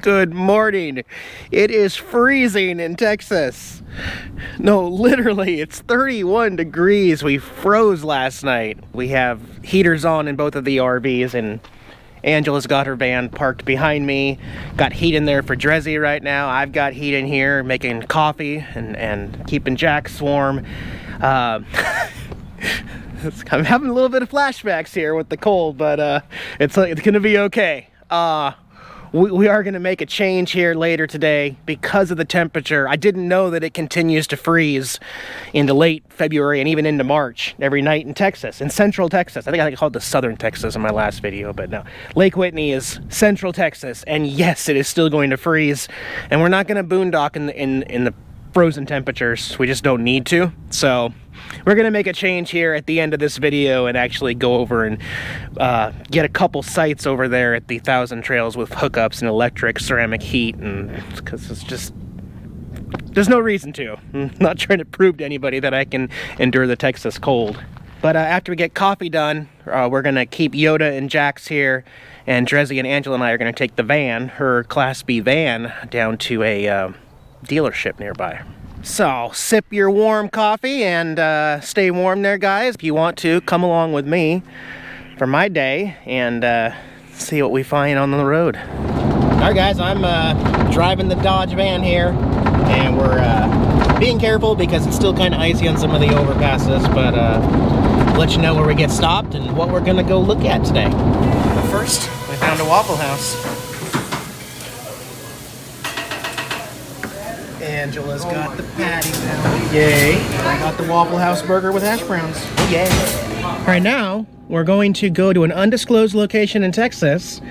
Good morning. It is freezing in Texas. No, literally, it's 31 degrees. We froze last night. We have heaters on in both of the RVs, and Angela's got her van parked behind me. Got heat in there for Drezzy right now. I've got heat in here, making coffee and keeping Jax warm. I'm having a little bit of flashbacks here with the cold, but it's gonna be okay. We are going to make a change here later today because of the temperature. I didn't know that it continues to freeze into late February and even into March every night in Texas, in central Texas. I think I called it southern Texas in my last video, but no. Lake Whitney is central Texas, and yes, it is still going to freeze. And we're not going to boondock in the frozen temperatures. We just don't need to. So we're going to make a change here at the end of this video and actually go over and get a couple sites over there at the Thousand Trails with hookups and electric ceramic heat, and because it's just, there's no reason to. I'm not trying to prove to anybody that I can endure the Texas cold. But after we get coffee done, we're going to keep Yoda and Jax here, and Drezzy and Angela and I are going to take the van, her Class B van, down to a dealership nearby. So, sip your warm coffee and stay warm there, guys. If you want to, come along with me for my day and see what we find on the road. Alright guys, I'm driving the Dodge van here, and we're being careful because it's still kind of icy on some of the overpasses, but let you know where we get stopped and what we're going to go look at today. But first, we found a Waffle House. Angela's got the patty now. Yay. I got the Waffle House burger with hash browns. Oh, yeah. Right now, we're going to go to an undisclosed location in Texas,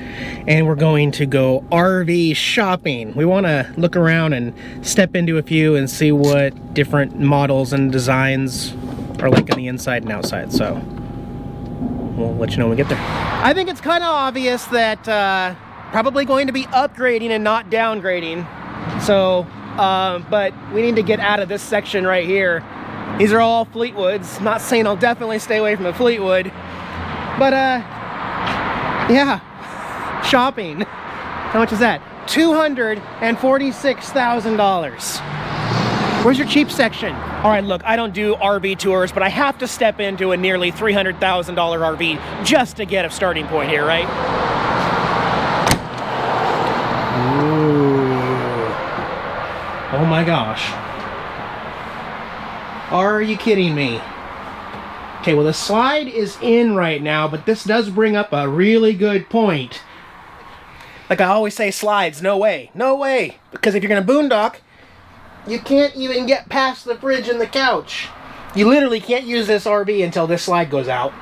and we're going to go RV shopping. We want to look around and step into a few and see what different models and designs are like on the inside and outside. So we'll let you know when we get there. I think it's kind of obvious that probably going to be upgrading and not downgrading. So but we need to get out of this section right here. These are all Fleetwoods. Not saying I'll definitely stay away from a Fleetwood, but yeah, shopping. How much is that? $246,000. Where's your cheap section? All right, look, I don't do RV tours, but I have to step into a nearly $300,000 RV just to get a starting point here, right? Oh my gosh. Are you kidding me? Okay, well the slide is in right now, but this does bring up a really good point. Like I always say, slides, no way. No way! Because if you're gonna boondock, you can't even get past the fridge and the couch. You literally can't use this RV until this slide goes out.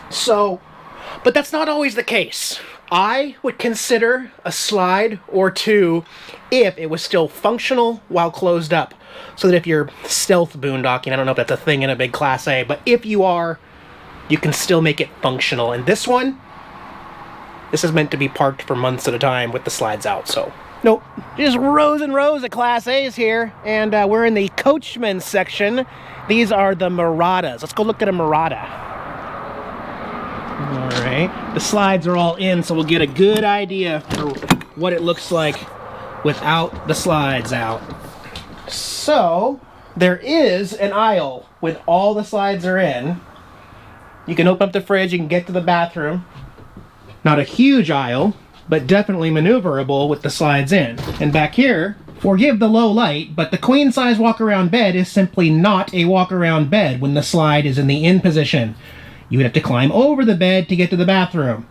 So, but that's not always the case. I would consider a slide or two if it was still functional while closed up. So that if you're stealth boondocking, I don't know if that's a thing in a big Class A, but if you are, you can still make it functional. And this one, this is meant to be parked for months at a time with the slides out, so nope. Just rows and rows of Class A's here, and we're in the Coachman section. These are the Muratas. Let's go look at a Murata. Alright, the slides are all in, so we'll get a good idea for what it looks like without the slides out. So, there is an aisle with all the slides are in. You can open up the fridge, you can get to the bathroom. Not a huge aisle, but definitely maneuverable with the slides in. And back here, forgive the low light, but the queen size walk-around bed is simply not a walk-around bed when the slide is in the in position. You would have to climb over the bed to get to the bathroom.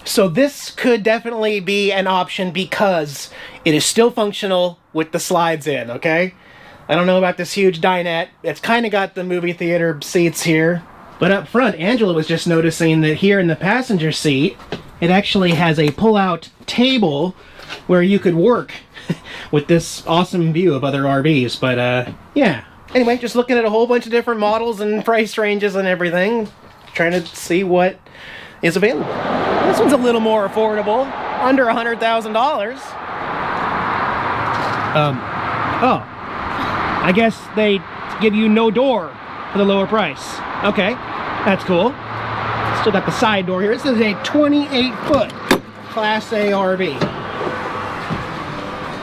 So this could definitely be an option because it is still functional with the slides in, okay? I don't know about this huge dinette. It's kind of got the movie theater seats here. But up front, Angela was just noticing that here in the passenger seat, it actually has a pull-out table where you could work with this awesome view of other RVs. But yeah. Anyway, just looking at a whole bunch of different models and price ranges and everything, trying to see what is available. This one's a little more affordable, under $100,000. Oh, I guess they give you no door for the lower price. Okay, that's cool. Still got the side door here. This is a 28-foot Class A RV.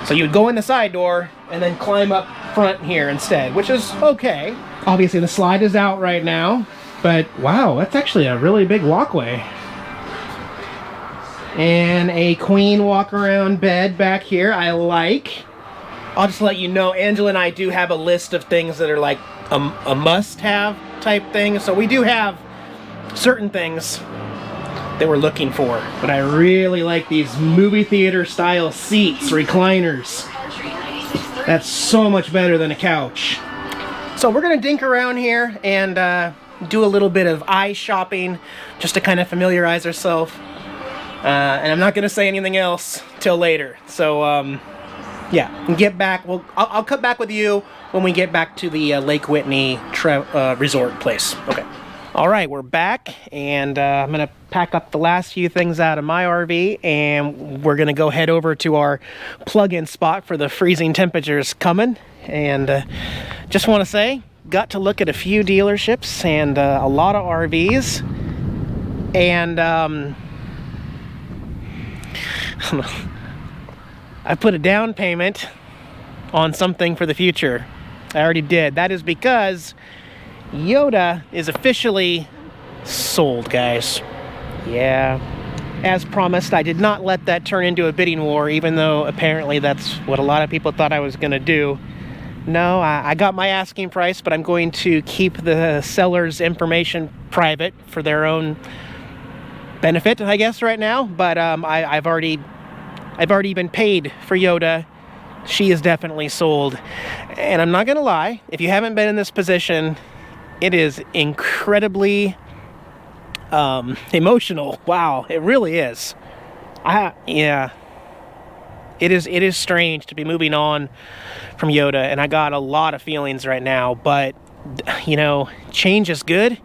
So you would go in the side door and then climb up front here instead, which is okay. Obviously the slide is out right now, but wow, that's actually a really big walkway. And a queen walk around bed back here, I like. I'll just let you know, Angela and I do have a list of things that are like a must-have type thing. So we do have certain things that we're looking for. But I really like these movie theater style seats, recliners. That's so much better than a couch. So we're gonna dink around here and do a little bit of eye shopping just to kind of familiarize ourselves. And I'm not gonna say anything else till later. So yeah, and get back. I'll cut back with you when we get back to the Lake Whitney resort place. Okay. All right, we're back, and I'm gonna pack up the last few things out of my RV, and we're gonna go head over to our plug-in spot for the freezing temperatures coming. And just want to say, got to look at a few dealerships and a lot of RVs, and I put a down payment on something for the future. I already did. That is because Yoda is officially sold, guys. Yeah. As promised, I did not let that turn into a bidding war, even though apparently that's what a lot of people thought I was going to do. No, I got my asking price, but I'm going to keep the seller's information private for their own benefit, I guess, right now. But I've already been paid for Yoda. She is definitely sold. And I'm not going to lie, if you haven't been in this position, it is incredibly emotional. Wow, it really is. Yeah. It is strange to be moving on from Yoda, and I got a lot of feelings right now, but, you know, change is good.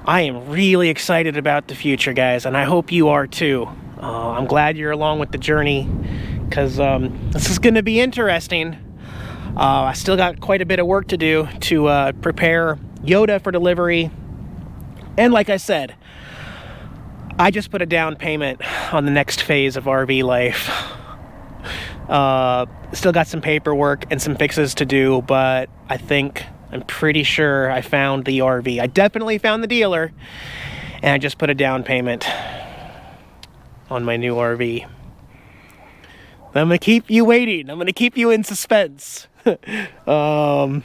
I am really excited about the future, guys, and I hope you are too. I'm glad you're along with the journey, because this is going to be interesting. I still got quite a bit of work to do to prepare Yoda for delivery. And like I said, I just put a down payment on the next phase of RV life. Still got some paperwork and some fixes to do, but I'm pretty sure I found the RV. I definitely found the dealer, and I just put a down payment on my new RV. I'm gonna keep you waiting. I'm gonna keep you in suspense. So,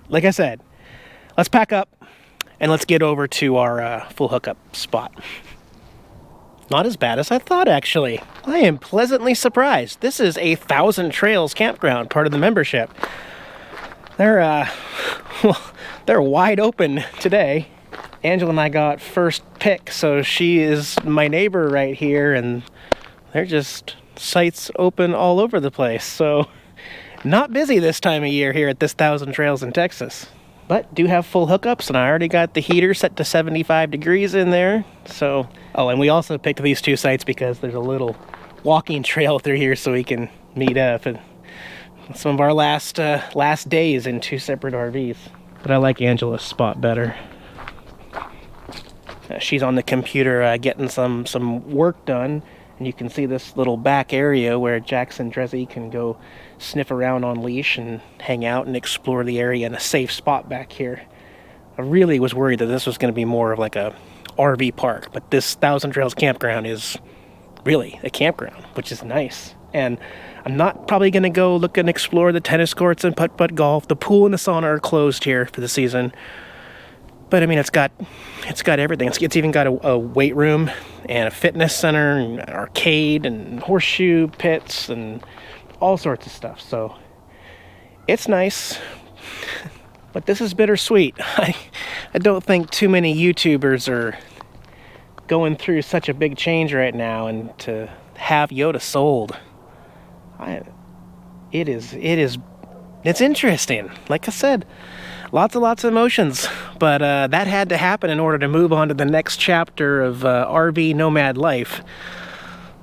like I said, let's pack up and let's get over to our full hookup spot. Not as bad as I thought, actually. I am pleasantly surprised. This is a Thousand Trails campground, part of the membership. They're wide open today. Angela and I got first pick, so she is my neighbor right here, and they're just sites open all over the place. So, not busy this time of year here at this Thousand Trails in Texas. But do have full hookups, and I already got the heater set to 75 degrees in there. So, oh, and we also picked these two sites because there's a little walking trail through here so we can meet up. And some of our last days in two separate RVs. But I like Angela's spot better. She's on the computer getting some work done. And you can see this little back area where Jackson Drezzy can go sniff around on leash and hang out and explore the area in a safe spot back here. I really was worried that this was going to be more of like a RV park, but this Thousand Trails campground is really a campground, which is nice. And I'm not probably going to go look and explore the tennis courts and putt-putt golf. The pool and the sauna are closed here for the season. But I mean, it's got everything. It's even got a weight room and a fitness center and an arcade and horseshoe pits and all sorts of stuff. So it's nice, but this is bittersweet. I don't think too many YouTubers are going through such a big change right now, and to have Yoda sold, it's interesting. Like I said, lots of emotions, but that had to happen in order to move on to the next chapter of RV nomad life.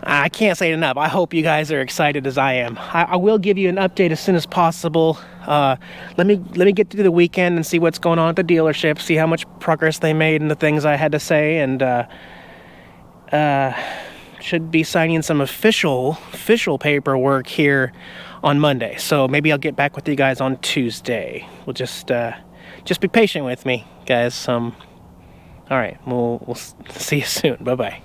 I can't say it enough. I hope you guys are excited as I am. I will give you an update as soon as possible. Let me get through the weekend and see what's going on at the dealership, see how much progress they made and the things I had to say, and should be signing some official paperwork here on Monday. So maybe I'll get back with you guys on Tuesday. We'll just be patient with me, guys. All right, we'll see you soon. Bye-bye.